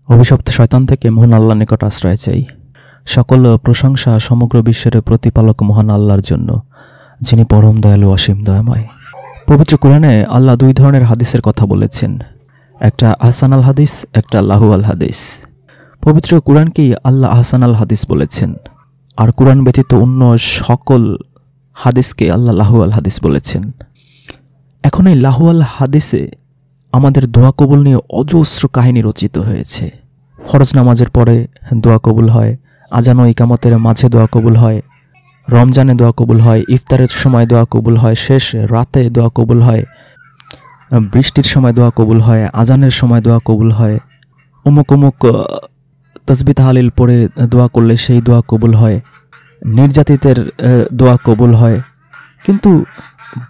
অভিশপ্ত শয়তান থেকে মহান আল্লাহর নিকট আশ্রয় চাই। সকল প্রশংসা সমগ্র বিশ্বের প্রতিপালক মহান আল্লাহর জন্য, যিনি পরম দয়ালু অসীম দয়াময়। পবিত্র কুরআনে আল্লাহ দুই ধরনের হাদিসের কথা বলেছেন, একটা আহসান আল হাদিস, একটা লাহু আল হাদিস। পবিত্র কুরআনকেই আল্লাহ আহসান আল হাদিস বলেছেন, আর কুরআন ব্যতীত অন্য সকল হাদিসকে আল্লাহ লাহু আল হাদিস বলেছেন। এখন এই লাহু আল হাদিসে আমাদের দোয়া কবুল নিয়ে অজস্র কাহিনী রচিত হয়েছে। ফরজ নামাজের পরে দোয়া কবুল হয়, আজান ও ইকামতের মাঝে দোয়া কবুল হয়, রমজানে দোয়া কবুল হয়, ইফতারের সময় দোয়া কবুল হয়, শেষ রাতে দোয়া কবুল হয়, বৃষ্টির সময় দোয়া কবুল হয়, আজানের সময় দোয়া কবুল হয়, অমুক অমুক তসবিহ তাহলিল পড়ে দোয়া করলে সেই দোয়া কবুল হয়, নির্যাতিতের দোয়া কবুল হয়। কিন্তু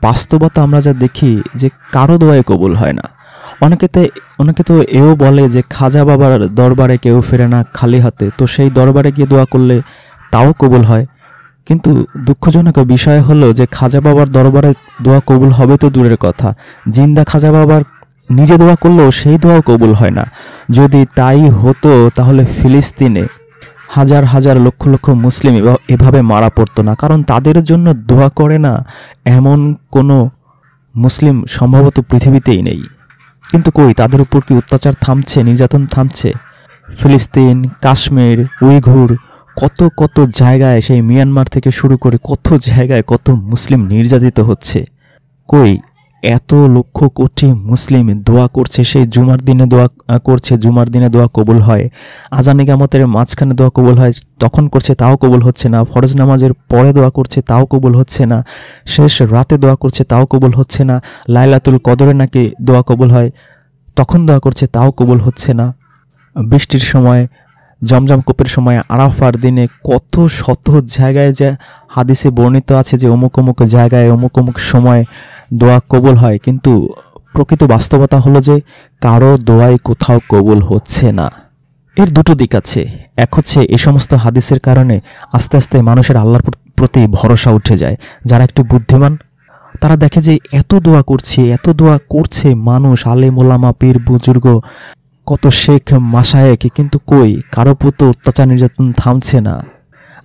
বাস্তবতা আমরা যা দেখি যে কারো দোয়াই কবুল হয় না। অনেকে তো এও বলে যে খাজা বাবার দরবারে কেউ ফেরে না খালি হাতে, তো সেই দরবারে গিয়ে দোয়া করলে তাও কবুল হয়। কিন্তু দুঃখজনক বিষয় হলো যে খাজা বাবার দরবারে দোয়া কবুল হবে তো দূরের কথা, জিন্দা খাজা বাবার নিজে দোয়া করলেও সেই দোয়াও কবুল হয় না। যদি তাই হতো তাহলে ফিলিস্তিনে হাজার হাজার লক্ষ লক্ষ মুসলিম এভাবে মারা পড়তো না, কারণ তাদের জন্য দোয়া করে না এমন কোনো মুসলিম সম্ভবত পৃথিবীতেই নেই। কিন্তু কই, তাদের উপর কি অত্যাচার থামছে, নির্যাতন থামছে? ফিলিস্তিন, কাশ্মীর, উইঘুর, কত কত জায়গায়, সেই মিয়ানমার থেকে শুরু করে কত জায়গায় কত মুসলিম নির্যাতিত হচ্ছে। কই, এত লক্ষ কোটি মুসলিম দোয়া করছে, সেই জুমার দিনে দোয়া করছে, জুমার দিনে দোয়া কবুল হয়, আজান ইকামতের মাঝখানে দোয়া কবুল হয়, তখন করছে তাও কবুল হচ্ছে না, ফরজ নামাজের পরে দোয়া করছে তাও কবুল হচ্ছে না, শেষ রাতে দোয়া করছে তাও কবুল হচ্ছে না, লাইলাতুল কদরে নাকি দোয়া কবুল হয়, তখন দোয়া করছে তাও কবুল হচ্ছে না, বৃষ্টির সময়, জমজম কূপের সময়, আরাফার দিনে কত শত জায়গায় যে হাদিসে বর্ণিত আছে যে অমুক অমুক জায়গায় অমুক অমুক সময় দোয়া কবুল হয়। কিন্তু প্রকৃত বাস্তবতা হলো যে কারো দোয়াই কোথাও কবুল হচ্ছে না। এর দুটো দিক আছে। এক হচ্ছে এই সমস্ত হাদিসের কারণে আস্তে আস্তে মানুষের আল্লাহর প্রতি ভরসা উঠে যায়। যারা একটু বুদ্ধিমান তারা দেখে যে এত দোয়া করছে মানুষ, আলেম ওলামা, পীর বুজুর্গ, কত শেখ মাশায়েখ, কিন্তু কই কারো প্রতি অত্যাচার নির্যাতন থামছে না।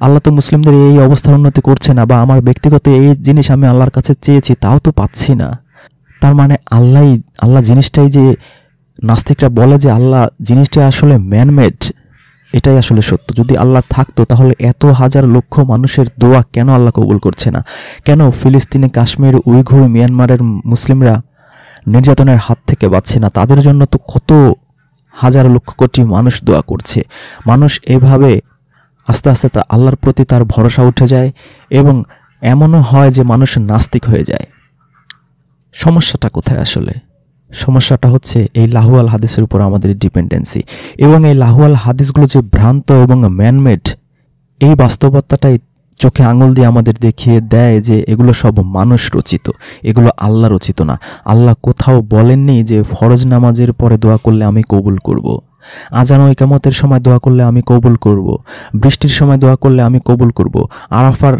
আল্লাহ তো মুসলিমদের এই অবস্থার উন্নতি করছে না, বা আমার ব্যক্তিগত এই জিনিস আমি আল্লাহর কাছে চেয়েছি তাও তো পাচ্ছি না। তার মানে আল্লাহ জিনিসটাই যে নাস্তিকরা বলে যে আল্লাহ জিনিসটা আসলে ম্যানমেড, এটাই আসলে সত্য। যদি আল্লাহ থাকতো তাহলে এত হাজার লক্ষ মানুষের দোয়া কেন আল্লাহ কবুল করছে না? কেন ফিলিস্তিনে, কাশ্মীর, উইঘুর, মিয়ানমারের মুসলিমরা নির্যাতনের হাত থেকে বাঁচছে না? তাদের জন্য তো কত হাজার লক্ষ কোটি মানুষ দোয়া করছে। মানুষ এভাবে আস্তে আস্তে আল্লাহর প্রতি তার ভরসা উঠে যায়, এবং এমনও হয় যে মানুষ নাস্তিক হয়ে যায়। সমস্যাটা কোথায় আসলে? সমস্যাটা হচ্ছে এই লাহু আল হাদিসের উপর আমাদের ডিপেন্ডেন্সি, এবং এই লাহু আল হাদিসগুলো যে ভ্রান্ত এবং ম্যানমেড, এই বাস্তবতাটাই চোখে আঙুল দিয়ে আমাদের দেখিয়ে দেয় যে এগুলো সব মানুষ রচিত, এগুলো আল্লাহ রচিত না। আল্লাহ কোথাও বলেননি যে ফরজ নামাজের পরে দোয়া করলে আমি কবুল করব, আজান ও ইকামতের সময় দোয়া করলে আমি কবুল করব, বৃষ্টির সময় দোয়া করলে আমি কবুল করব, আরাফার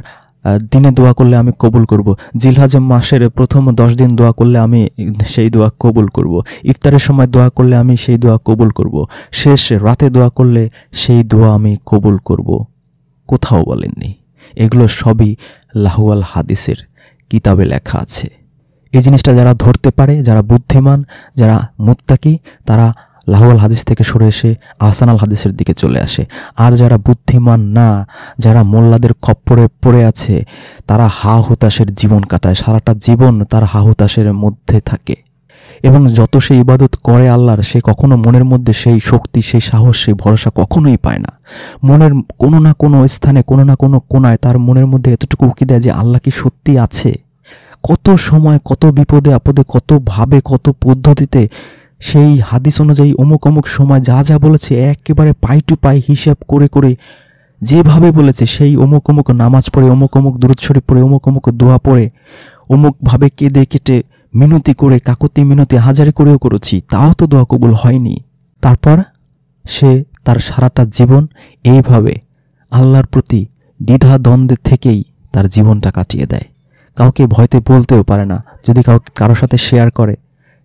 দিনে দোয়া করলে আমি কবুল করব, জিলহজ মাসের প্রথম 10 দিন দোয়া করলে আমি সেই দোয়া কবুল করব, ইফতারের সময় দোয়া করলে আমি সেই দোয়া কবুল করব, শেষ রাতে দোয়া করলে সেই দোয়া আমি কবুল করব। কোথাও বলেননি। এগুলো সবই লাহু আল হাদিসের কিতাবে লেখা আছে। এই জিনিসটা যারা ধরতে পারে, যারা বুদ্ধিমান, যারা মুত্তাকি, তারা লাহু আল হাদিস থেকে সরে এসে আহসান আল হাদিসের দিকে চলে আসে। আর যারা বুদ্ধিমান না, যারা মোল্লাদের খপ্পরে পড়ে আছে, তারা হা হুতাশের জীবন কাটায়, সারাটা জীবন তার হা হুতাশের মধ্যে থাকে, এবং যত সে ইবাদত করে আল্লাহর, সে কখনো মনের মধ্যে সেই শক্তি, সেই সাহস, সেই ভরসা কখনোই পায় না। মনের কোনো না কোনো স্থানে, কোনো না কোনো কোণায় তার মনের মধ্যে এতটুকু উকি দেয় যে আল্লাহ কি সত্যি আছে। কত সময়, কত বিপদে আপদে, কত ভাবে, কত পদ্ধতিতে সেই হাদিস অনুযায়ী অমুক অমুক সময় যা যা বলেছে একেবারে পাই টু পাই হিসাব করে করে যেভাবে বলেছে, সেই অমুক অমুক নামাজ পড়ে, অমুক অমুক দুরূদ শরীফ পড়ে, অমুক অমুক দোয়া পড়ে, অমুকভাবে কেঁদে কেটে মিনতি করে, কাকুতি মিনতি হাজারি করেও করেছি, তাও তো দোয়া কবুল হয়নি। তারপর সে তার সারাটা জীবন এইভাবে আল্লাহর প্রতি দ্বিধা দ্বন্দ্বে থেকেই তার জীবনটা কাটিয়ে দেয়। কাউকে ভয়তে বলতেও পারে না। যদি কারোর সাথে শেয়ার করে,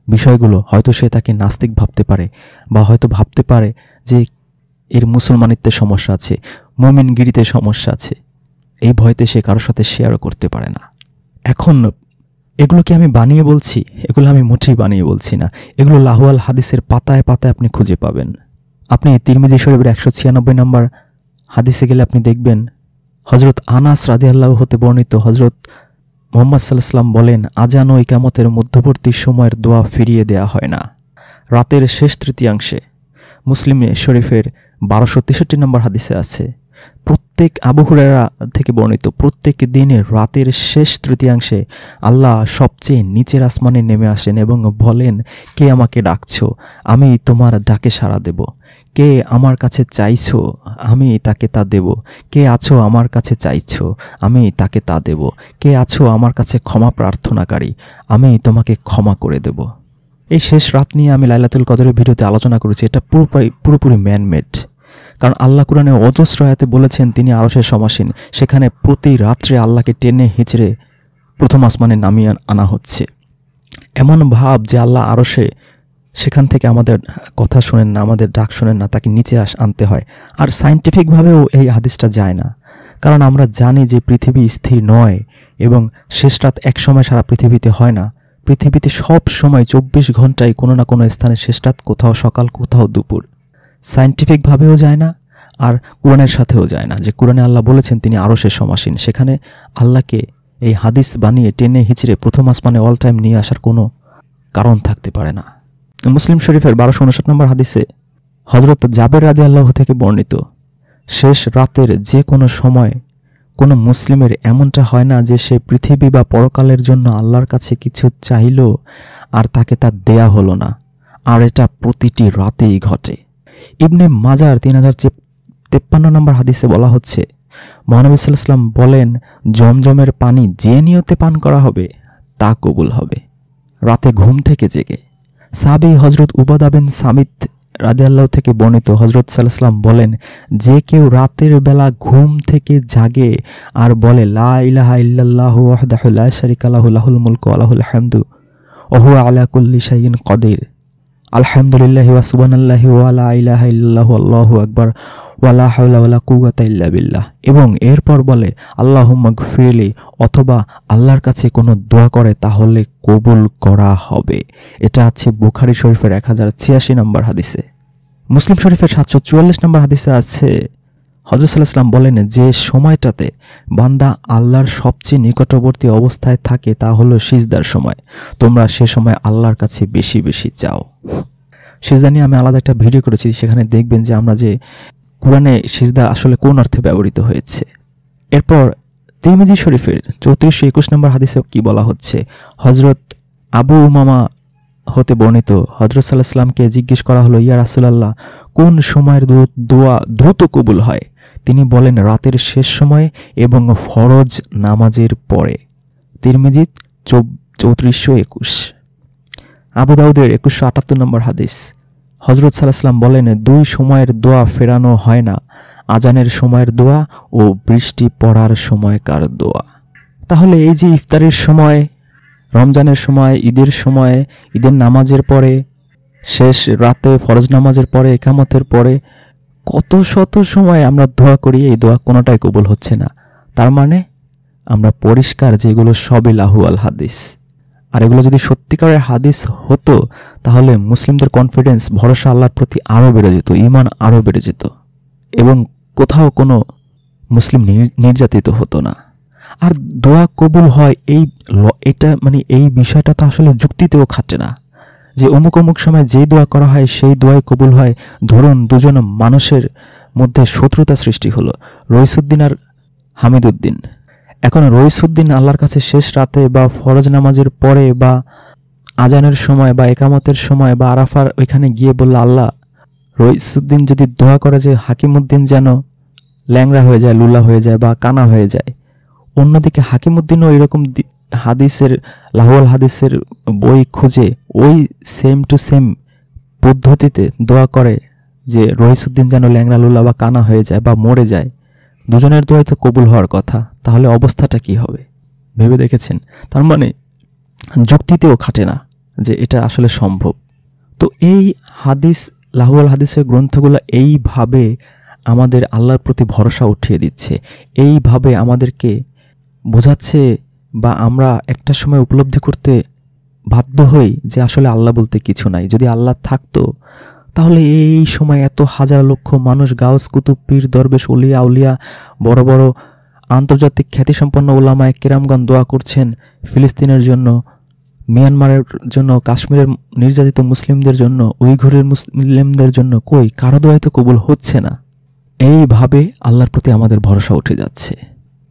বিষয়গুলো হয়তো সে তাকে নাস্তিক ভাবতে পারে, বা হয়তো ভাবতে পারে যে এর মুসলমানিত্বের সমস্যা আছে, মুমিনগিরিতে সমস্যা আছে। এই ভয়তে সে কারোর সাথে শেয়ারও করতে পারে না। এখন এগুলো কি আমি বানিয়ে বলছি? এগুলো আমি মোটেই বানিয়ে বলছি না। এগুলো লাহুয়াল হাদিসের পাতায় পাতায় আপনি খুঁজে পাবেন। আপনি তিরমিজি শরীফের 196 নম্বর হাদিসে গেলে আপনি দেখবেন হজরত আনাস রাদিয়াল্লাহু হতে বর্ণিত, হজরত মুহাম্মদ সাল্লাল্লাহু আলাইহি ওয়াসাল্লাম বলেন, আজান ও ইকামতের মধ্যবর্তী সময়ের দোয়া ফিরিয়ে দেয়া হয় না। রাতের শেষ তৃতীয়াংশে, মুসলিম শরীফের 1263 নম্বর হাদিসে আছে, প্রত্যেক আবু হুরায়রা থেকে বর্ণিত, প্রত্যেক দিনের রাতের শেষ তৃতীয়াংশে আল্লাহ সবচেয়ে নিচের আসমানে নেমে আসেন এবং বলেন, কে আমাকে ডাকছো, আমি তোমার ডাকে সাড়া দেব। কে আমার কাছে চাইছো, আমি তাকে তা দেব। কে আছো আমার কাছে চাইছো, আমি তাকে তা দেব। কে আছো আমার কাছে ক্ষমা প্রার্থনাকারী, আমি তোমাকে ক্ষমা করে দেব। এই শেষ রাত নিয়ে আমি লাইলাতুল কদরের ভিডিওতে আলোচনা করেছি। এটা পুরোপুরি ম্যানমেড, কারণ আল্লাহ কুরআনে অজস্র আয়াতে বলেছেন তিনি আরশের সমাসীন। সেখানে প্রতি রাত্রে আল্লাহকে টেনে হিঁচড়ে প্রথম আসমানে নামিয়ে আনা হচ্ছে। এমন ভাব যে আল্লাহ আরশে, সেখান থেকে আমাদের কথা শোনেন না, আমাদের ডাক শোনেন না, তাকে নিচে আনতে হয়। আর সায়েন্টিফিকভাবেও এই হাদিসটা যায় না, কারণ আমরা জানি যে পৃথিবী স্থির নয় এবং শেষ রাত এক সময় সারা পৃথিবীতে হয় না। পৃথিবীতে সব সময় 24 ঘন্টায় কোনো না কোনো স্থানে শেষ রাত, কোথাও সকাল, কোথাও দুপুর। সায়েন্টিফিকভাবেও যায় না, আর কোরআনের সাথেও যায় না। যে কোরআনে আল্লাহ বলেছেন তিনি আরশের সমাসীন, সেখানে আল্লাহকে এই হাদিস বানিয়ে টেনে হিচড়ে প্রথম আসমানে অল টাইম নিয়ে আসার কোনো কারণ থাকতে পারে না। মুসলিম শরীফের 1259 নম্বর হাদিসে হযরত জাবের রাদিয়াল্লাহু থেকে বর্ণিত, শেষ রাতের যে কোনো সময় কোনো মুসলিমের এমনটা হয় না যে সে পৃথিবী বা পরকালের জন্য আল্লাহর কাছে কিছু চাইল আর তাকে তা দেয়া হলো না, আর এটা প্রতিটি রাতেই ঘটে। ইবনে মাজার 3053 নম্বর হাদিসে বলা হচ্ছে, মহানবী সাল্লাল্লাহু আলাইহি ওয়াসাল্লাম বলেন, জমজমের পানি যে নিয়তে পান করা হবে তা কবুল হবে, রাতে ঘুম থেকে জেগে। সাহাবী হযরত উবাদা বিন সামিত রাদিয়াল্লাহু থেকে বর্ণিত, হযরত সাল্লাল্লাহু আলাইহি ওয়াসাল্লাম বলেন, যে কেউ রাতের বেলা ঘুম থেকে জাগে আর বলে, লা ইলাহা ইল্লাল্লাহু ওয়াহদাহু লা শারীকা লাহু লাহুল মুলকু ওয়া লাহুল হামদু ওয়া হুয়া আলা কুল্লি শাইইন কাদির, আলহামদুলিল্লাহি ওয়া সুবহানাল্লাহি ওয়া লা ইলাহা ইল্লাল্লাহু আল্লাহু আকবার ওয়া লা হাওলা ওয়া লা কুওয়াতা ইল্লা বিল্লাহ, এবং এরপর বলে আল্লাহুম্মা গফিরলি, অথবা আল্লাহর কাছে কোনো দোয়া করে তাহলে কবুল করা হবে। এটা আছে বুখারী শরীফের 1086 নম্বর হাদিসে। মুসলিম শরীফের 744 নম্বর হাদিসে আছে, হযরত সাল্লাল্লাহু আলাইহি ওয়াসাল্লাম বলেন, যে সময়টাতে বান্দা আল্লাহর সবচেয়ে নিকটবর্তী অবস্থায় থাকে তা হলো সিজদার সময়। তোমরা সে সময় আল্লাহর কাছে বেশি বেশি চাও। সিজদা নিয়ে আমি আলাদা একটা ভিডিও করেছি, সেখানে দেখবেন যে আমরা যে কোরআনে সিজদা আসলে কোন অর্থে ব্যবহৃত হয়েছে। এরপর তিরমিজি শরীফের 3421 নম্বর হাদিসে কি বলা হচ্ছে, হযরত আবু উমামা হতে বর্ণিত, হযরত সাল্লাল্লাহু আলাইহি ওয়াসাল্লামকে জিজ্ঞেস করা হলো, ইয়া রাসূলুল্লাহ, কোন সময়ের দোয়া দ্রুত কবুল হয়? তিনি বলেন, রাতের শেষ সময়ে এবং ফরজ নামাজের পরে। তিরমিজি 3421। আবু দাউদের 2178 নম্বর হাদিস, হযরত সাল্লাল্লাহু আলাইহি ওয়াসাল্লাম বলেন, দুই সময়ের দোয়া ফেরানো হয় না, আজানের সময়ের দোয়া ও বৃষ্টি পড়ার সময়কার দোয়া। তাহলে এই যে ইফতারের সময়, রমজানের সময়, ঈদের সময়, ঈদের নামাজের পরে, শেষ রাতে ফরজ নামাজের পরে, ইকামতের পরে কত শত সময় আমরা দোয়া করি, এই দোয়া কোনোটাই কবুল হচ্ছে না। তার মানে আমরা পরিষ্কার যে এগুলো সবই লাহুয়াল হাদিস। আর এগুলো যদি সত্যিকারের হাদিস হতো তাহলে মুসলিমদের কনফিডেন্স, ভরসা আল্লাহর প্রতি আরও বেড়ে যেত, ঈমান আরও বেড়ে যেত, এবং কোথাও কোনো মুসলিম নির্যাতিত হতো না। আর দোয়া কবুল হয় এটা মানে এই বিষয়টা তো আসলে যুক্তিতেও খাটে না যে অমুক অমুক সময় যেই দোয়া করা হয় সেই দোয়াই কবুল হয়। ধরুন দুজন মানুষের মধ্যে শত্রুতা সৃষ্টি হলো, রইসুদ্দিন আর হামিদুদ্দিন। এখন রইসুদ্দিন আল্লাহর কাছে শেষ রাতে বা ফরজ নামাজের পরে বা আজানের সময় বা একামতের সময় বা আরাফার ওইখানে গিয়ে বলল, আল্লাহ, রইসুদ্দিন যদি দোয়া করে যে হাকিমুদ্দিন যেন ল্যাংড়া হয়ে যায়, লুলা হয়ে যায় বা কানা হয়ে যায়। অন্যদিকে হাকিমুদ্দিনও এরকম হাদিসের, লাহুয়াল হাদিসের বই খুঁজে ওই সেম টু সেম পদ্ধতিতে দোয়া করে যে রইসুদ্দিন যেন ল্যাংড়া, লুলা বা কানা হয়ে যায় বা মরে যায়। দুজনের দোয়াই তো কবুল হওয়ার কথা, তাহলে অবস্থাটা কি হবে ভেবে দেখেছেন? তার মানে যুক্তিতেও খাটে না। যে এটা আসলে সম্ভব। তো এই হাদিস, লাহুয়াল হাদিসের গ্রন্থগুলো এইভাবে আমাদের আল্লাহর প্রতি ভরসা উঠিয়ে দিচ্ছে, এইভাবে আমাদেরকে বোঝাচ্ছে বা আমরা একটা সময় উপলব্ধি করতে বাধ্য হই যে আসলে আল্লাহ বলতে কিছু নাই। যদি আল্লাহ থাকতো তাহলে এই সময় এত হাজার লক্ষ মানুষ, গাউস, কুতুব, পীর, দরবেশ, উলিয়া আউলিয়া, বড় বড় আন্তর্জাতিক খ্যাতিসম্পন্ন ওলামায়ে কেরামগণ দোয়া করছেন ফিলিস্তিনের জন্য, মিয়ানমারের জন্য, কাশ্মীরের নির্যাতিত মুসলিমদের জন্য, উইঘুরের মুসলিমদের জন্য। কই, কারো দোয়াই তো কবুল হচ্ছে না। এইভাবে আল্লাহর প্রতি আমাদের ভরসা উঠে যাচ্ছে।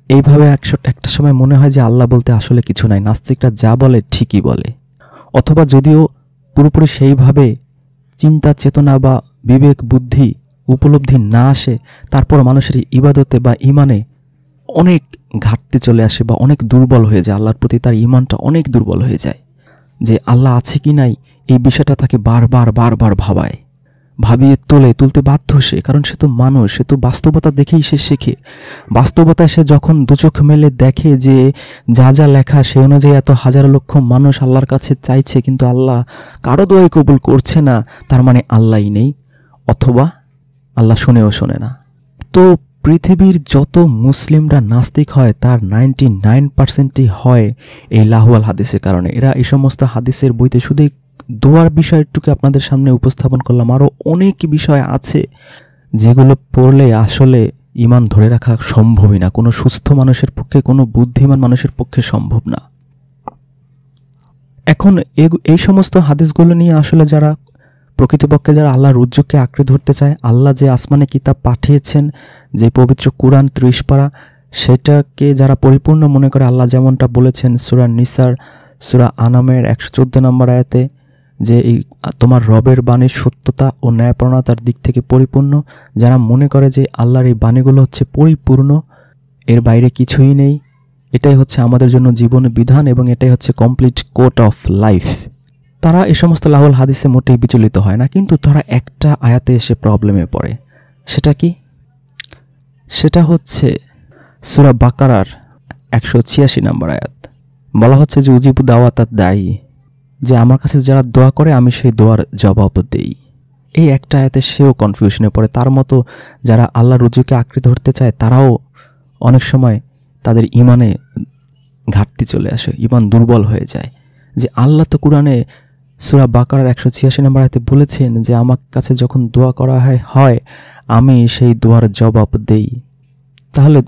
এইভাবে একটা সময় মনে হয় যে আল্লাহ বলতে আসলে কিছু নাই, নাস্তিকরা যা বলে ঠিকই বলে। অথবা যদিও পুরোপুরি সেইভাবে চিন্তা চেতনা বা বিবেক বুদ্ধি উপলব্ধি না আসে, তারপর মানুষের ইবাদতে বা ইমানে অনেক ঘাটতি চলে আসে বা অনেক দুর্বল হয়ে যায়। আল্লাহর প্রতি তার ইমানটা অনেক দুর্বল হয়ে যায়, যে আল্লাহ আছে কি নাই এই বিষয়টা তাকে বারবার ভাবিয়ে তুলতে বাধ্য সে। কারণ সে তো মানুষ, সে তো বাস্তবতা দেখেই সে শেখে। বাস্তবতায় সে যখন দুচোখ মেলে দেখে যে যা যা লেখা সে অনুযায়ী এত হাজার লক্ষ মানুষ আল্লাহর কাছে চাইছে, কিন্তু আল্লাহ কারো দোয়াই কবুল করছে না, তার মানে আল্লাহই নেই, অথবা আল্লাহ শোনেও শোনে না। তো পৃথিবীর যত মুসলিমরা নাস্তিক হয় তার 99%ই হয় এই লাহুয়াল হাদিসের কারণে। এরা এই সমস্ত হাদিসের বইতে শুধু দোয়ার বিষয়টুকু আপনাদের সামনে উপস্থাপন করলাম, আরও অনেক বিষয় আছে যেগুলো পড়লে আসলে ইমান ধরে রাখা সম্ভবই না, কোনো সুস্থ মানুষের পক্ষে, কোনো বুদ্ধিমান মানুষের পক্ষে সম্ভব না। এখন এই সমস্ত হাদিসগুলো নিয়ে আসলে যারা প্রকৃতপক্ষে যারা আল্লাহর রুজ্জুকে আঁকড়ে ধরতে চায়, আল্লাহ যে আসমানে কিতাব পাঠিয়েছেন, যে পবিত্র কুরআন 30 পারা, সেটাকে যারা পরিপূর্ণ মনে করে, আল্লাহ যেমনটা বলেছেন সূরা নিসার সূরা আনামের 114 নম্বর আয়াতে, যে এই তোমার রবের বাণীর সত্যতা ও ন্যায়পরায়ণতার দিক থেকে পরিপূর্ণ, যারা মনে করে যে আল্লাহর এই বাণীগুলো হচ্ছে পরিপূর্ণ, এর বাইরে কিছুই নেই, এটাই হচ্ছে আমাদের জন্য জীবন বিধান এবং এটাই হচ্ছে কমপ্লিট কোড অফ লাইফ, তারা এই সমস্ত লাহুল হাদিসে মোটেই বিচলিত হয় না। কিন্তু তারা একটা আয়াতে এসে প্রবলেমে পড়ে। সেটা কি? সেটা হচ্ছে সূরা বাকারার 186 নম্বর আয়াত। বলা হচ্ছে যে উজিবু দাওয়াতাদ দায়ী, যে আমার কাছে যারা দোয়া করে আমি সেই দোয়ার জবাব দেই। এই একটা আয়াতে সেও কনফিউশনে পড়ে। তার মতো যারা আল্লাহর রুজুকে আঁকড়ে ধরতে চায় তারাও অনেক সময় তাদের ইমানে ঘাটতি চলে আসে, ইমান দুর্বল হয়ে যায়। যে আল্লাহ তো কুরআনে সূরা বাকারার 186 নম্বর আয়াতে বলেছেন যে আমার কাছে যখন দোয়া করা হয় আমি সেই দোয়ার জবাব দেই। তাহলে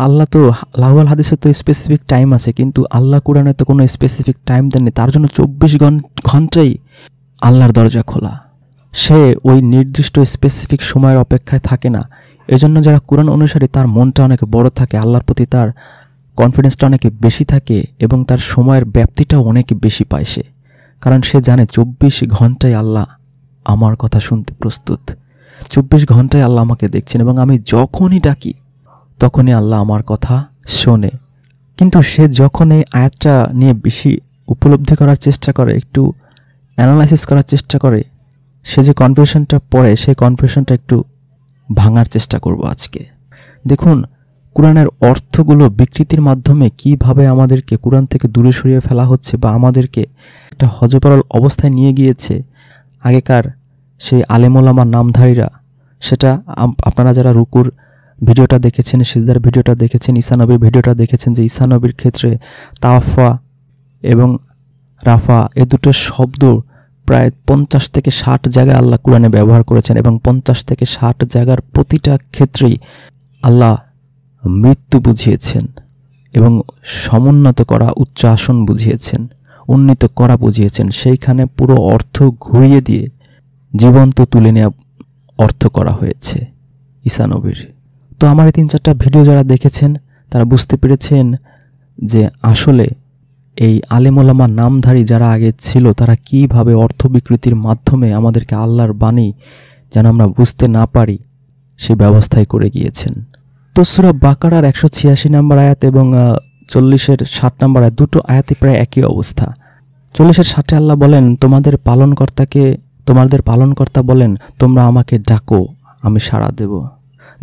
আল্লাহ তো লাহুয়াল হাদিসে তো স্পেসিফিক টাইম আছে, কিন্তু আল্লাহ কুরআনে তো কোনো স্পেসিফিক টাইম দেননি। তার জন্য 24 ঘন্টাই আল্লাহর দরজা খোলা। সে ওই নির্দিষ্ট স্পেসিফিক সময়ের অপেক্ষায় থাকে না। এজন্য যারা কুরআন অনুসারী তার মনটা অনেক বড় থাকে, আল্লাহর প্রতি তার কনফিডেন্সটা অনেক বেশি থাকে এবং তার সময়ের ব্যাপ্তিটাও অনেক বেশি পায় সে। কারণ সে জানে 24 ঘন্টায় আল্লাহ আমার কথা শুনতে প্রস্তুত, 24 ঘন্টায় আল্লাহ আমাকে দেখছেন এবং আমি যখনই ডাকি তখনই আল্লাহ আমার কথা শোনে। কিন্তু সে যখন এই আয়াতটা নিয়ে বেশি উপলব্ধি করার চেষ্টা করে, একটু অ্যানালাইসিস করার চেষ্টা করে, সে যে কনফিউশনটা পড়ে সেই কনফিউশনটা একটু ভাঙার চেষ্টা করব আজকে। দেখুন কুরআনের অর্থগুলো বিকৃতির মাধ্যমে কিভাবে আমাদেরকে কুরআন থেকে দূরে সরিয়ে ফেলা হচ্ছে বা আমাদেরকে একটা হযবরল অবস্থায় নিয়ে গিয়েছে আগেকার সেই আলেম ওলামা নামধারীরা। সেটা আপনারা যারা রুকুর ভিডিওটা দেখেছেন, সিজদার ভিডিওটা দেখেছেন, ঈসা নবীর ভিডিওটা দেখেছেন, যে ঈসা নবীর ক্ষেত্রে তাওয়াফা এবং রাফা এ দুটো শব্দ প্রায় 50 থেকে 60 জায়গায় আল্লাহ কুরআনে ব্যবহার করেছেন এবং 50 থেকে 60 জায়গার প্রতিটা ক্ষেত্রেই আল্লাহ মৃত্যু বুঝিয়েছেন এবং সমুন্নত করা উচ্চ আসন বুঝিয়েছেন, উন্নীত করা বুঝিয়েছেন। সেইখানে পুরো অর্থ ঘুরিয়ে দিয়ে জীবন্ত তুলে নেওয়া অর্থ করা হয়েছে ঈসা নবীর। তো আমার এই 3-4টা ভিডিও যারা দেখেছেন তারা বুঝতে পেরেছেন যে আসলে এই আলেম ওলামা নামধারী যারা আগে ছিল তারা কিভাবে অর্থ বিকৃতির মাধ্যমে আমাদেরকে আল্লাহর বাণী যেন আমরা বুঝতে না পারি সেই ব্যবস্থাই করে গিয়েছেন। তো সূরা বাকারার 186 নম্বর আয়াত এবং 40-এর 60 নম্বর আয়াত, দুটো আয়াতই প্রায় একই অবস্থা। 40-এর 60-এ আল্লাহ বলেন তোমাদের পালনকর্তা বলেন তোমরা আমাকে ডাকো আমি সাড়া দেব।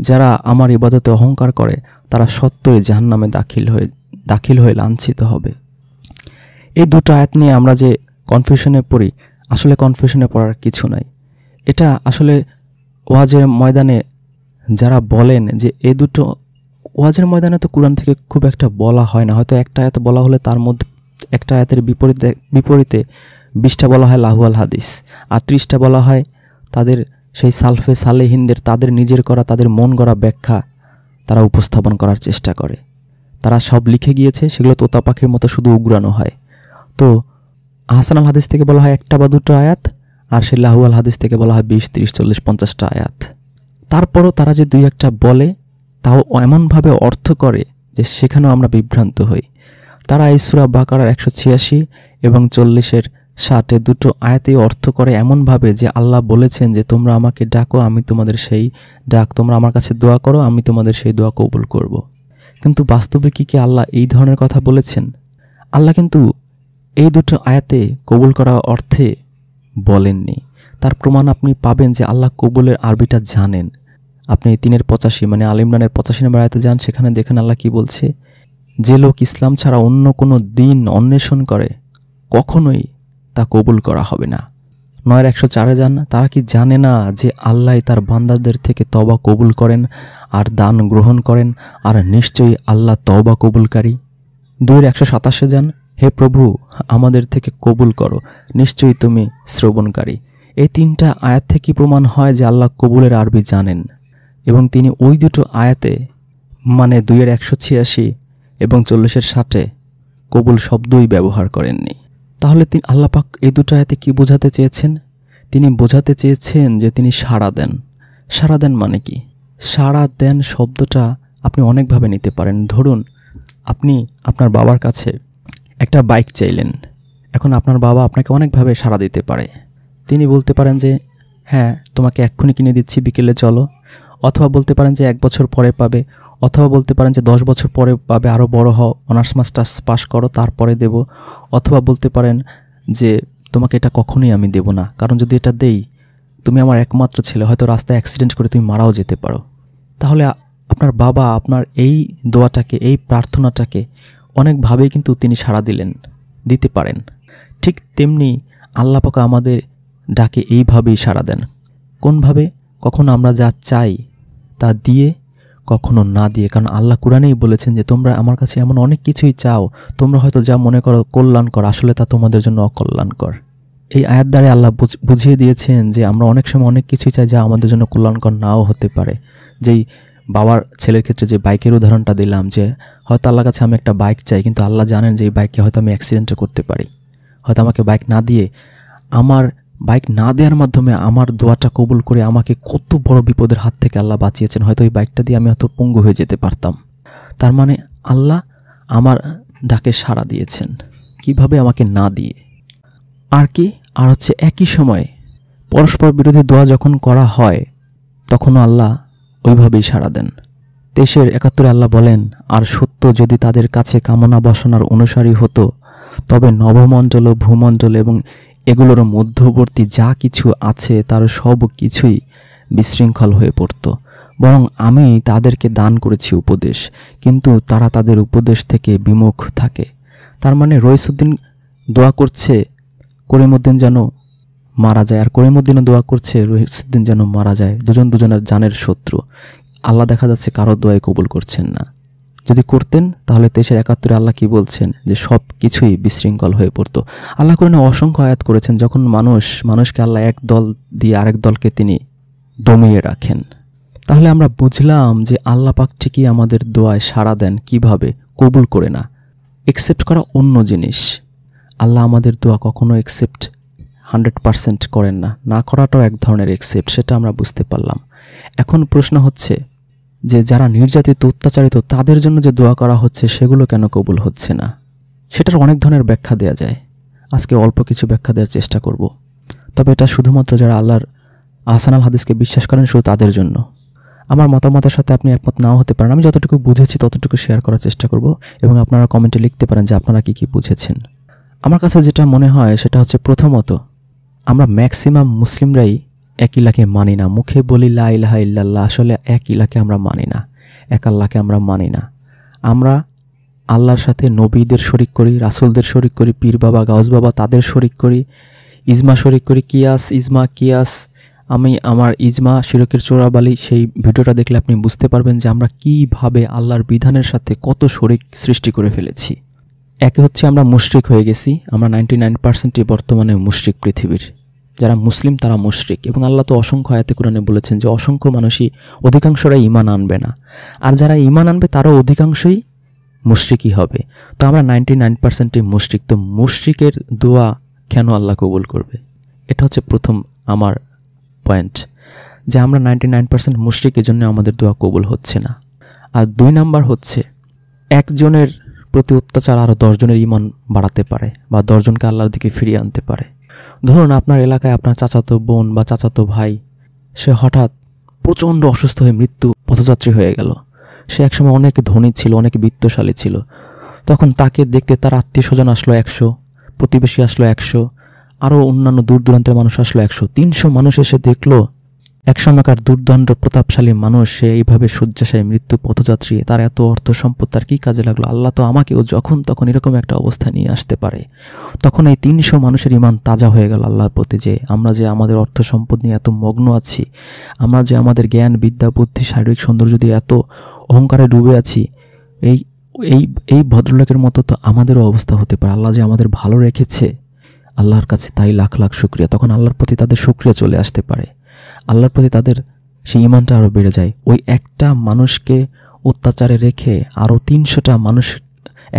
যারা আমার ইবাদতে অহংকার করে তারা সত্যই জাহান্নামে দাখিল হয়ে লাঞ্ছিত হবে। এই দুটো আয়াত নিয়ে আমরা যে কনফিউশনে পড়ি, আসলে কনফিউশনে পড়ার কিছু নাই। এটা আসলে ওয়াজের ময়দানে যারা বলেন যে এ দুটো, ওয়াজের ময়দানে তো কোরআন থেকে খুব একটা বলা হয় না, হয়তো একটা আয়াত বলা হলে তার মধ্যে একটা আয়াতের বিপরীতে 20টা বলা হয় লাহুয়াল হাদিস, আর 30টা বলা হয় তাদের সেই সালফে সালেহিনদের তাদের নিজের করা, তাদের মন গড়া ব্যাখ্যা তারা উপস্থাপন করার চেষ্টা করে। তারা সব লিখে গিয়েছে, সেগুলো তোতা পাখির মতো শুধু উগরানো হয়। তো আহসান আল হাদিস থেকে বলা হয় 1টা বা 2টো আয়াত, আর সেই লাহুয়াল হাদিস থেকে বলা হয় 20, 30, 40, 50টা আয়াত। তারপরও তারা যে 2-1টা বলে, তাও এমনভাবে অর্থ করে যে সেখানেও আমরা বিভ্রান্ত হই। তারা এই সূরা বাকারার 186 এবং 40-এর 60 দুটো আয়াতেই অর্থ করে এমনভাবে যে আল্লাহ বলেছেন যে তোমরা আমাকে ডাকো, আমি তোমাদের সেই ডাক, তোমরা আমার কাছে দোয়া করো, আমি তোমাদের সেই দোয়া কবুল করব। কিন্তু বাস্তবে কি আল্লাহ এই ধরনের কথা বলেছেন? আল্লাহ কিন্তু এই দুটো আয়াতে কবুল করা অর্থে বলেননি। তার প্রমাণ আপনি পাবেন যে আল্লাহ কবুলের আরবিটা জানেন। আপনি 3-85 মানে আল ইমরানের 85 নম্বর আয়াতে যান, সেখানে দেখেন আল্লাহ কি বলছে, যে লোক ইসলাম ছাড়া অন্য কোনো দিন অন্বেষণ করে কখনোই তা কবুল করা হবে না। 9-104 যান, তারা কি জানে না যে আল্লাহ তার বান্দাদের থেকে তওবা কবুল করেন আর দান গ্রহণ করেন, আর নিশ্চয়ই আল্লাহ তওবা কবুলকারী। 2-127 যান, হে প্রভু আমাদের থেকে কবুল করো, নিশ্চয়ই তুমি শ্রবণকারী। এই 3টা আয়াত থেকে প্রমাণ হয় যে আল্লাহ কবুলের আরবি জানেন, এবং তিনি ওই দুটো আয়াতে মানে 2-186 এবং 40-এর 60 কবুল শব্দই ব্যবহার করেননি। তাহলে আল্লাহ পাক এই দুটো আয়াতে কি বোঝাতে চেয়েছেন? তিনি বোঝাতে চেয়েছেন যে তিনি সাড়া দেন। সাড়া দেন মানে কি? সাড়া দেন শব্দটা আপনি অনেকভাবে নিতে পারেন। ধরুন আপনি আপনার বাবার কাছে একটা বাইক চাইলেন, এখন আপনার বাবা আপনাকে অনেকভাবে সাড়া দিতে পারে। তিনি বলতে পারেন যে হ্যাঁ তোমাকে এক্ষুনি কিনে দিচ্ছি, বিকেলে চলো, অথবা বলতে পারেন যে 1 বছর পরে পাবে, অথবা বলতে পারেন যে 10 বছর পরে পাবে, আরও বড় হও, অনার্স মাস্টার্স পাস করো তারপরে দেব, অথবা বলতে পারেন যে তোমাকে এটা কখনোই আমি দেব না, কারণ যদি এটা দেই তুমি আমার একমাত্র ছেলে, হয়তো রাস্তায় অ্যাক্সিডেন্ট করে তুমি মারাও যেতে পারো। তাহলে আপনার বাবা আপনার এই দোয়াটাকে, এই প্রার্থনাটাকে অনেকভাবেই কিন্তু তিনি সাড়া দিতে পারেন। ঠিক তেমনি আল্লাহ পাক আমাদের ডাকে এইভাবেই সাড়া দেন। কোনভাবে? কখনো আমরা যা চাই তা দিয়ে, কখনো না দিয়ে। কারণ আল্লাহ কোরআনেই বলেছেন যে তোমরা আমার কাছে এমন অনেক কিছুই চাও, তোমরা হয়তো যা মনে করো কল্যাণকর, আসলে তা তোমাদের জন্য অকল্যাণকর। এই আয়াত দ্বারা আল্লাহ বুঝিয়ে দিয়েছেন যে আমরা অনেক সময় অনেক কিছুই চাই যা আমাদের জন্য কল্যাণকর নাও হতে পারে। যেই বাবার ছেলের ক্ষেত্রে যে বাইকের উদাহরণটা দিলাম, যে হয়তো আল্লাহর কাছে আমি একটা বাইক চাই, কিন্তু আল্লাহ জানেন যে এই বাইকে হয়তো আমি অ্যাক্সিডেন্টও করতে পারি। হয়তো আমাকে বাইক না দিয়ে, আমার বাইক না দেওয়ার মাধ্যমে আমার দোয়াটা কবুল করে আমাকে কত বড় বিপদের হাত থেকে আল্লাহ বাঁচিয়েছেন। হয়তো ওই বাইকটা দিয়ে আমি হয়তো পঙ্গু হয়ে যেতে পারতাম। তার মানে আল্লাহ আমার ডাকে সাড়া দিয়েছেন, কিভাবে? আমাকে না দিয়ে। আর কি? আর হচ্ছে একই সময়ে পরস্পর বিরোধী দোয়া যখন করা হয় তখনও আল্লাহ ওইভাবেই সাড়া দেন। 23-71 আল্লাহ বলেন, আর সত্য যদি তাদের কাছে কামনা বাসনার অনুসারী হতো, তবে নবমণ্ডল ও ভূমণ্ডল এবং এগুলোর মধ্যবর্তী যা কিছু আছে তার সব কিছুই বিশৃঙ্খল হয়ে পড়ত। বরং আমি তাদেরকে দান করেছি উপদেশ, কিন্তু তারা তাদের উপদেশ থেকে বিমুখ থাকে। তার মানে রইসুদ্দিন দোয়া করছে করিমউদ্দিন যেন মারা যায়, আর করিমউদ্দিনও দোয়া করছে রইসুদ্দিন যেন মারা যায়। দুজনের জানের শত্রু। আল্লাহ দেখা যাচ্ছে কারো দোয়াই কবুল করছেন না। যদি করতেন তাহলে 23-71 আল্লাহ কি বলছেন? যে সব কিছুই বিশৃঙ্খল হয়ে পড়তো। আল্লাহ কোরআনে অসংখ্য আয়াত করেছেন যখন মানুষকে আল্লাহ এক দল দিয়ে আরেক দলকে তিনি দমিয়ে রাখেন। তাহলে আমরা বুঝলাম যে আল্লাহ পাক ঠিকই আমাদের দোয়ায় সাড়া দেন, কিভাবে? কবুল করে না, একসেপ্ট করা অন্য জিনিস। আল্লাহ আমাদের দোয়া কখনো একসেপ্ট 100% করেন না, না করাটাও এক ধরনের একসেপ্ট, সেটা আমরা বুঝতে পারলাম। এখন প্রশ্ন হচ্ছে যে যারা নির্যাতিত, অত্যাচারিত, তাদের জন্য যে দোয়া করা হচ্ছে সেগুলো কেন কবুল হচ্ছে না? সেটার অনেক ধরনের ব্যাখ্যা দেওয়া যায়। আজকে অল্প কিছু ব্যাখ্যা দেওয়ার চেষ্টা করব। তবে এটা শুধুমাত্র যারা আল্লাহর আহসান আল হাদিসকে বিশ্বাস করেন শুধু তাদের জন্য। আমার মতামতের সাথে আপনি একমত নাও হতে পারেন। আমি যতটুকু বুঝেছি ততটুকু শেয়ার করার চেষ্টা করব, এবং আপনারা কমেন্টে লিখতে পারেন যে আপনারা কি বুঝেছেন। আমার কাছে যেটা মনে হয় সেটা হচ্ছে, প্রথমত আমরা ম্যাক্সিমাম মুসলিমরাই এক ইলাকে মানি না। মুখে বলি লা ইলাহা ইল্লাল্লাহ, আসলে এক ইলাকে আমরা মানি না, এক আল্লাহকে আমরা মানি না। আমরা আল্লাহর সাথে নবীদের শরিক করি, রাসূলদের শরিক করি, পীর বাবা গাউস বাবা তাদের শরিক করি, ইজমা শরিক করি। কিয়াস আমি আমার ইজমা শিরকের চোরাবালি, সেই ভিডিওটা দেখলে আপনি বুঝতে পারবেন যে আমরা কীভাবে আল্লাহর বিধানের সাথে কত শরিক সৃষ্টি করে ফেলেছি। একে হচ্ছে আমরা মুশরিক হয়ে গেছি। আমরা 99%ই বর্তমানে মুশরিক পৃথিবীর। যারা মুসলিম তারা মুশরিক, এবং আল্লাহ তো অসংখ্য আয়াতে কোরআনে বলেছেন যে অসংখ্য মানুষই, অধিকাংশরাই ঈমান আনবে না, আর যারা ঈমান আনবে তারাও অধিকাংশই মুশরিকই হবে। তো আমরা 99%ই মুশরিক। তো মুশরিকের দোয়া কেন আল্লাহ কবুল করবে? এটা হচ্ছে প্রথম আমার পয়েন্ট, যে আমরা 99% মুশরিক, এজন্য আমাদের দোয়া কবুল হচ্ছে না। আর 2 নাম্বার হচ্ছে, একজনের প্রতি অত্যাচার আরও 10 জনের ঈমান বাড়াতে পারে বা 10 জনকে আল্লাহর দিকে ফিরিয়ে আনতে পারে। ধরুন আপনার এলাকায় আপনার চাচাতো বোন বা চাচাতো ভাই, সে হঠাৎ প্রচণ্ড অসুস্থ হয়ে মৃত্যু পথযাত্রী হয়ে গেল। সে একসময় অনেক ধনী ছিল, অনেক বিত্তশালী ছিল। তখন তাকে দেখতে তার আত্মীয় স্বজন আসলো 100, প্রতিবেশী আসলো 100, আরও অন্যান্য দূর দূরান্তের মানুষ আসলো 100, 300 মানুষ এসে দেখলো একসময়কার দুর্দণ্ড প্রতাপশালী মানুষ সে এইভাবে শয্যাশায়ী মৃত্যু পথযাত্রী, তার এত অর্থ সম্পদ তার কী কাজে লাগলো? আল্লাহ তো আমাকেও যখন তখন এরকম একটা অবস্থা নিয়ে আসতে পারে। তখন এই 300 মানুষের ঈমান তাজা হয়ে গেল আল্লাহর প্রতি, যে আমরা যে আমাদের অর্থ সম্পদ নিয়ে এত মগ্ন আছি, আমরা যে আমাদের জ্ঞান বিদ্যা বুদ্ধি শারীরিক সৌন্দর্য দিয়ে এত অহংকারে ডুবে আছি, এই এই এই ভদ্রলোকের মতো তো আমাদেরও অবস্থা হতে পারে। আল্লাহ যে আমাদের ভালো রেখেছে, আল্লাহর কাছে তাই লাখ লাখ শুকরিয়া। তখন আল্লাহর প্রতি তাদের শুকরিয়া চলে আসতে পারে, আল্লাহর প্রতি তাদের সেই ঈমানটা আরও বেড়ে যায়। ওই একটা মানুষকে অত্যাচারে রেখে আরও 300টা মানুষ,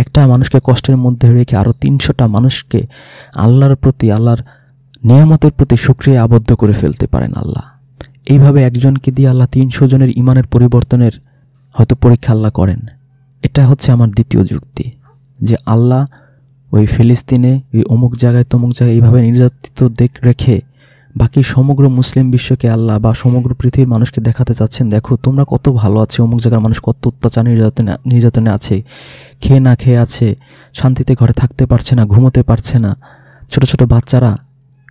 একটা মানুষকে কষ্টের মধ্যে রেখে আরও 300টা মানুষকে আল্লাহর প্রতি, আল্লাহর নিয়ামতের প্রতি শুকরিয়া আবদ্ধ করে ফেলতে পারেন আল্লাহ। এইভাবে একজনকে দিয়ে আল্লাহ 300 জনের ঈমানের পরিবর্তনের হয়তো পরীক্ষা আল্লাহ করেন। এটা হচ্ছে আমার দ্বিতীয় যুক্তি, যে আল্লাহ ওই ফিলিস্তিনে, ওই অমুক জায়গায় তমুক জায়গায় এইভাবে নির্যাতিত রেখে বাকি সমগ্র মুসলিম বিশ্বকে আল্লাহ বা সমগ্র পৃথিবীর মানুষকে দেখাতে চাচ্ছেন, দেখো তোমরা কত ভালো আছো, অমুক জায়গার মানুষ কত অত্যাচার নির্যাতনে আছে, খেয়ে না খেয়ে আছে, শান্তিতে ঘরে থাকতে পারছে না, ঘুমোতে পারছে না, ছোট ছোট বাচ্চারা,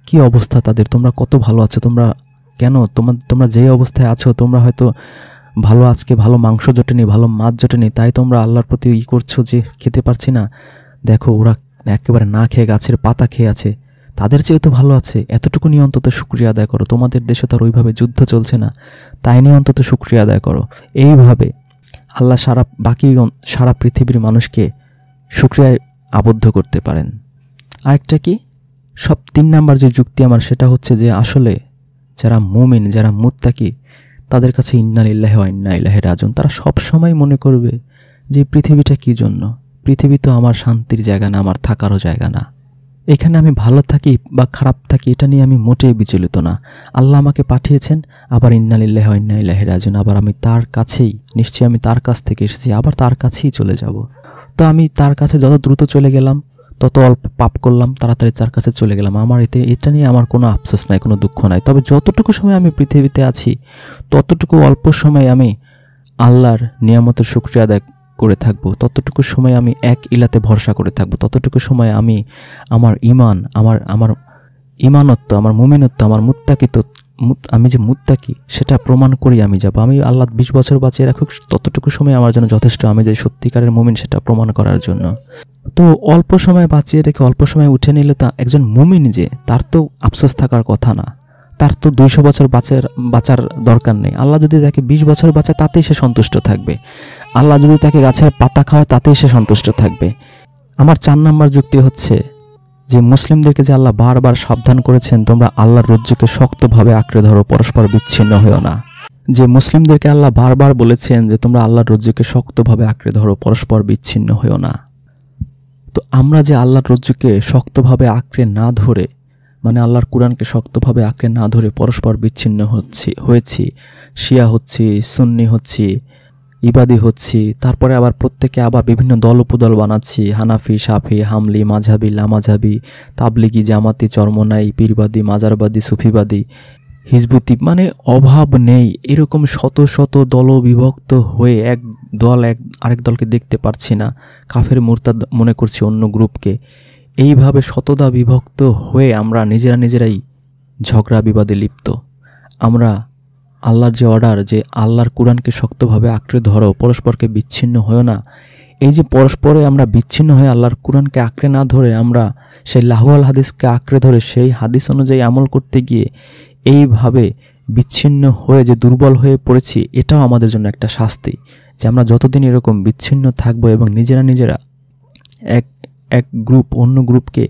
কি অবস্থা তাদের, তোমরা কত ভালো আছো, তোমরা কেন তোমরা যে অবস্থায় আছো, তোমরা হয়তো ভালো, আজকে ভালো মাংস জোটেনি, ভালো মাছ জোটেনি, তাই তোমরা আল্লাহর প্রতি করছো যে খেতে পারছি না, দেখো ওরা একেবারে না খেয়ে গাছের পাতা খেয়ে আছে, তাদের চেয়ে তো ভালো আছে, এতটুকু নিয়ে অন্তত শুকরিয়া আদায় করো। তোমাদের দেশে তো আর ওইভাবে যুদ্ধ চলছে না, তাই নিয়ে অন্তত শুকরিয়া আদায় করো। এইভাবে আল্লাহ সারা পৃথিবীর মানুষকে শুকরিয়ায় আবদ্ধ করতে পারেন। আরেকটা কি, 3 নাম্বার যে যুক্তি আমার, সেটা হচ্ছে যে আসলে যারা মুমিন, যারা মুত্তাকি, তাদের কাছে ইন্না লিল্লাহি ওয়া ইন্না ইলাইহি রাজিউন, তারা সবসময় মনে করবে যে পৃথিবীটা কী জন্য? পৃথিবী তো আমার শান্তির জায়গা না, আমার থাকারও জায়গা না। এখানে আমি ভালো থাকি বা খারাপ থাকি এটা নিয়ে আমি মোটেই বিচলিত না। আল্লাহ আমাকে পাঠিয়েছেন, আবার ইন্না লিল্লাহি ওয়া ইন্না ইলাইহি রাজিউন, আবার আমি তার কাছেই, নিশ্চয়ই আমি তার কাছ থেকে এসেছি, আবার তার কাছেই চলে যাব। তো আমি তার কাছে যত দ্রুত চলে গেলাম, তত অল্প পাপ করলাম, তাড়াতাড়ি তার কাছে চলে গেলাম। আমার এটা নিয়ে আমার কোনো আফসোস নাই, কোনো দুঃখ নাই। তবে যতটুকু সময় আমি পৃথিবীতে আছি, ততটুকু অল্প সময় আমি আল্লাহর নিয়ামতের শুকরিয়া আদায় করে থাকবো, ততটুকু সময় আমি এক ইলাতে ভরসা করে থাকবো, ততটুকু সময় আমি আমার ঈমান, আমার ঈমানত্ব, আমার মুমিনত্ব, আমার মুত্তাকিত্ব, আমি যে মুত্তাকি সেটা প্রমাণ করি আমি যাব। আমি আল্লাহ 20 বছর বাঁচিয়ে রাখুক, ততটুকু সময় আমার জন্য যথেষ্ট, আমি যে সত্যিকারের মুমিন সেটা প্রমাণ করার জন্য। তো অল্প সময় বাঁচিয়ে রেখে অল্প সময় উঠে নিলে তা একজন মুমিন, যে তার তো আফসোস থাকার কথা না, তার তো 200 বছর বাঁচার দরকার নেই। আল্লাহ যদি তাকে 20 বছর বাঁচায় তাতেই সে সন্তুষ্ট থাকবে। আল্লাহ যদি তাকে গাছের পাতা খাওয়ায় তাতেই সে সন্তুষ্ট থাকবে। আমার 4 নাম্বার যুক্তি হচ্ছে যে মুসলিমদেরকে যে আল্লাহ বারবার সাবধান করেছেন, তোমরা আল্লাহর রজ্জুকে শক্তভাবে আঁকড়ে ধরো, পরস্পর বিচ্ছিন্ন হয়েও না। যে মুসলিমদেরকে আল্লাহ বারবার বলেছেন যে তোমরা আল্লাহর রজ্জুকে শক্তভাবে আঁকড়ে ধরো, পরস্পর বিচ্ছিন্ন হয়েও না। তো আমরা যে আল্লাহর রজ্জুকে শক্তভাবে আঁকড়ে না ধরে, মানে আল্লাহর কোরআনকে শক্তভাবে আঁকড়ে না ধরে পরস্পর বিচ্ছিন্ন হয়েছি, শিয়া হচ্ছি, সুন্নি হচ্ছি, ইবাদি হচ্ছি, তারপরে আবার প্রত্যেকে আবার বিভিন্ন দল উপদল বানাচ্ছি, হানাফি, শাফি, হামলি, মাঝহাবি, লামাঝহাবি, তাবলিগি, জামাতি, চরমনাই, পীরবাদী, মাজারবাদী, সুফিবাদী, হিজবুতি, মানে অভাব নেই। এরকম শত শত দল বিভক্ত হয়ে এক দল আরেক দলকে দেখতে পারছি না, কাফের মুরতাদ মনে করছি অন্য গ্রুপকে। এইভাবে শতদা বিভক্ত হয়ে আমরা নিজেরাই ঝগড়া বিবাদে লিপ্ত। আমরা আল্লাহর যে অর্ডার, যে আল্লাহর কোরআনকে শক্তভাবে আঁকড়ে ধরো, পরস্পরকে বিচ্ছিন্ন হয়েও না, এই যে পরস্পরে আমরা বিচ্ছিন্ন হয়ে আল্লাহর কোরআনকে আঁকড়ে না ধরে আমরা সেই লাহুয়াল হাদিসকে আঁকড়ে ধরে সেই হাদিস অনুযায়ী আমল করতে গিয়ে এইভাবে বিচ্ছিন্ন হয়ে যে দুর্বল হয়ে পড়েছি, এটাও আমাদের জন্য একটা শাস্তি যে আমরা যতদিন এরকম বিচ্ছিন্ন থাকবো এবং নিজেরা এক গ্রুপ অন্য গ্রুপকে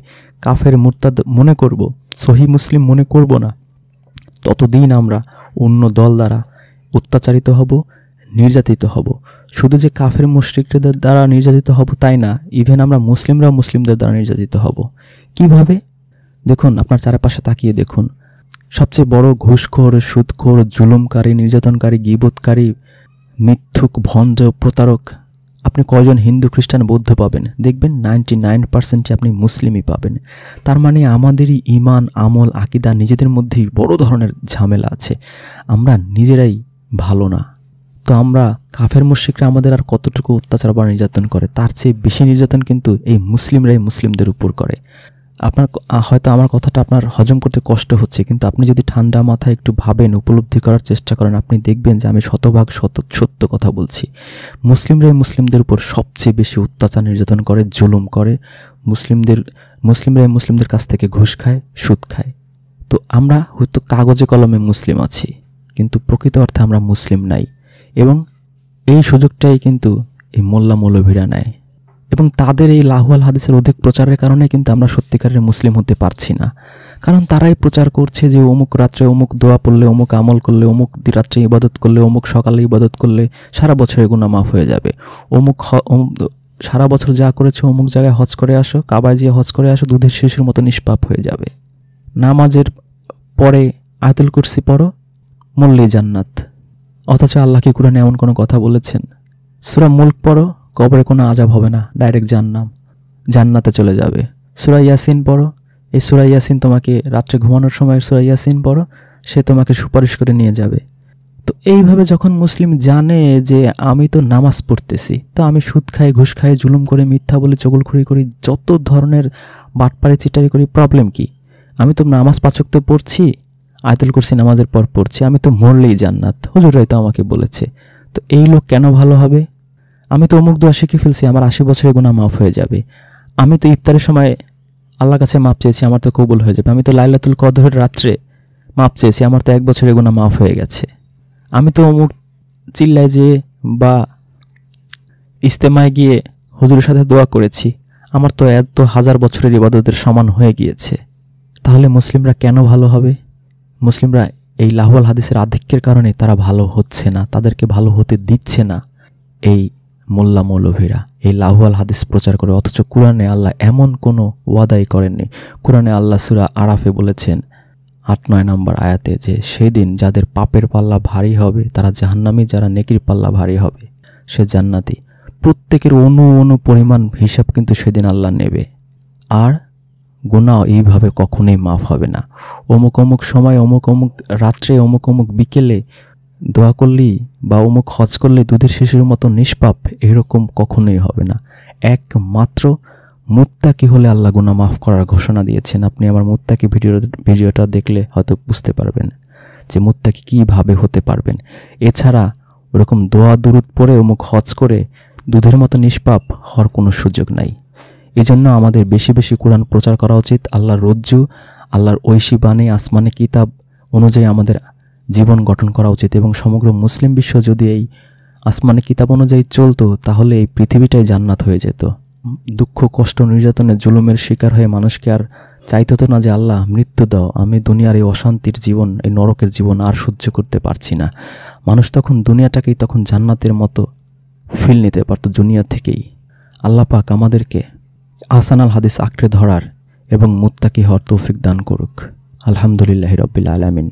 কাফের মুরতাদ মনে করব, সহি মুসলিম মনে করব না, ততদিন আমরা অন্য দল দ্বারা অত্যাচারিত হব, নির্যাতিত হব। শুধু যে কাফের মুশরিকদের দ্বারা নির্যাতিত হব তাই না, ইভেন আমরা মুসলিমরাও মুসলিমদের দ্বারা নির্যাতিত হব। কিভাবে? দেখুন, আপনার চারপাশে তাকিয়ে দেখুন, সবচেয়ে বড় ঘুষখোর, সুদখোর, জুলুমকারী, নির্যাতনকারী, গীবতকারী, মিথ্যুক, ভঞ্জ, প্রতারক আপনি কয়জন হিন্দু, খ্রিস্টান, বৌদ্ধ পাবেন? দেখবেন 99% আপনি মুসলিমই পাবেন। তার মানে আমাদেরই ইমান, আমল, আকিদা নিজেদের মধ্যেই বড় ধরনের ঝামেলা আছে। আমরা নিজেরাই ভালো না, তো আমরা কাফের মুশরিকরা আমাদের আর কতটুকু অত্যাচার বা নির্যাতন করে, তার চেয়ে বেশি নির্যাতন কিন্তু এই মুসলিমরাই মুসলিমদের উপর করে। আপনার হয়তো আমার কথাটা আপনার হজম করতে কষ্ট হচ্ছে, কিন্তু আপনি যদি ঠান্ডা মাথায় একটু ভাবেন, উপলব্ধি করার চেষ্টা করেন, আপনি দেখবেন যে আমি শতভাগ সত্য কথা বলছি। মুসলিমরাই মুসলিমদের উপর সবচেয়ে বেশি অত্যাচার নির্যাতন করে, জুলুম করে। মুসলিমরাই মুসলিমদের কাছ থেকে ঘুষ খায়, সুদ খায়। তো আমরা হয়তো কাগজে কলমে মুসলিম আছি, কিন্তু প্রকৃত অর্থে আমরা মুসলিম নাই। এবং এই সুযোগটাই কিন্তু এই মোল্লা মৌলভীরা নেয়, এবং তাদের এই লাহুয়াল হাদিসের অধিক প্রচারের কারণে কিন্তু আমরা সত্যিকারের মুসলিম হতে পারছি না। কারণ তারাই প্রচার করছে যে অমুক রাত্রে অমুক দোয়া পড়লে, অমুক আমল করলে, অমুক রাত্রে ইবাদত করলে, অমুক সকালে ইবাদত করলে সারা বছরের গুনাহ মাফ হয়ে যাবে। সারা বছর যা করেছো অমুক জায়গায় হজ করে আসো, কাবায় গিয়ে হজ করে আসো, দুধের শিশুর মতো নিষ্পাপ হয়ে যাবে। নামাজের পরে আয়াতুল কুরসি পড়ো, মরলেই জান্নাত। অথচ আল্লাহ কি কুরআনে এমন কোনো কথা বলেছেন? সূরা মুলক পড়ো, কবরে কোনো আযাব হবে না, ডাইরেক্ট জান্নাতে চলে যাবে। সূরা ইয়াসিন পড়ো, এই সূরা ইয়াসিন তোমাকে রাত্রে ঘুমানোর সময় সূরা ইয়াসিন পড়ো, সে তোমাকে সুপারিশ করে নিয়ে যাবে। তো এইভাবে যখন মুসলিম জানে যে আমি তো নামাজ পড়তেছি, তো আমি সুদ খাই, ঘুষ খাই, জুলুম করে, মিথ্যা বলে, চগলখড়ি করি, যত ধরনের বাটপাড়ি চিটারি করি, প্রবলেম কি? আমি তো নামাজ 5 ওয়াক্ত পড়ছি, আয়াতুল কুরসি নামাজের পর পড়ছি, আমি তো মরলেই জান্নাত, হুজুরাই তো আমাকে বলেছে। তো এই লোক কেন ভালো হবে? আমি তো অমুক দোয়া শিখে ফেলছি, আমার 80 বছরের গুনাহ মাফ হয়ে যাবে। আমি তো ইফতারের সময় আল্লাহর কাছে মাপ চেয়েছি, আমার তো কবুল হয়ে যাবে। আমি তো লাইলাতুল কদরের রাত্রে মাপ চেয়েছি, আমার তো 1 বছরের গুনাহ মাফ হয়ে গেছে। আমি তো অমুক চিল্লায় যেয়ে বা ইস্তেমায় গিয়ে হুজুরের সাথে দোয়া করেছি, আমার তো এত 1000 বছরের ইবাদতের সমান হয়ে গিয়েছে। তাহলে মুসলিমরা কেন ভালো হবে? মুসলিমরা এই লাহুয়াল হাদিসের আধিক্যের কারণে তারা ভালো হচ্ছে না, তাদেরকে ভালো হতে দিচ্ছে না এই মোল্লা মৌলভীরা, এই লাহুয়াল হাদিস প্রচার করে। অথচ কোরআনে আল্লাহ এমন কোনো ওয়াদাই করেননি। কোরআনে আল্লাহ সূরা আরাফে বলেছেন 8-9 নম্বর আয়াতে যে সেদিন যাদের পাপের পাল্লা ভারী হবে তারা জাহান্নামী, যারা নেকির পাল্লা ভারী হবে সে জান্নাতি। প্রত্যেকের অনু পরিমাণ হিসাব কিন্তু সেদিন আল্লাহ নেবে। আর গুনাহ এইভাবে কখনোই মাফ হবে না। অমুক সময়, অমুক রাত্রে, অমুক বিকেলে দোয়া করলেই বা অমুক হজ করলে দুধের শিশুর মতো নিষ্পাপ, এরকম কখনোই হবে না। একমাত্র মুত্তাকি হলে আল্লাহ গুনাহ মাফ করার ঘোষণা দিয়েছেন। আপনি আমার মুত্তাকি ভিডিওটা দেখলে হয়তো বুঝতে পারবেন যে মুত্তাকি কীভাবে হতে পারবেন। এছাড়া ওরকম দোয়া দুরুদ পড়ে অমুক হজ করে দুধের মতো নিষ্পাপ হওয়ার কোনো সুযোগ নাই। এজন্য আমাদের বেশি বেশি কোরআন প্রচার করা উচিত। আল্লাহর রজ্জু, আল্লাহর ঐশী বাণী, আসমানি কিতাব অনুযায়ী আমাদের জীবন গঠন করা উচিত। এবং সমগ্র মুসলিম বিশ্ব যদি এই আসমানি কিতাব অনুযায়ী চলতো তাহলে এই পৃথিবীটাই জান্নাত হয়ে যেত। দুঃখ, কষ্ট, নির্যাতনে, জুলুমের শিকার হয়ে মানুষকে আর চাইতে হতো না যে আল্লাহ মৃত্যু দাও, আমি দুনিয়ার এই অশান্তির জীবন, এই নরকের জীবন আর সহ্য করতে পারছি না। মানুষ তখন দুনিয়াটাকেই তখন জান্নাতের মতো ফিল নিতে পারত দুনিয়া থেকেই। আল্লাহ পাক আমাদেরকে আহসানাল হাদিস আঁকড়ে ধরার এবং মুত্তাকি হওয়ার তৌফিক দান করুক। আলহামদুলিল্লাহি রাব্বিল আলামিন।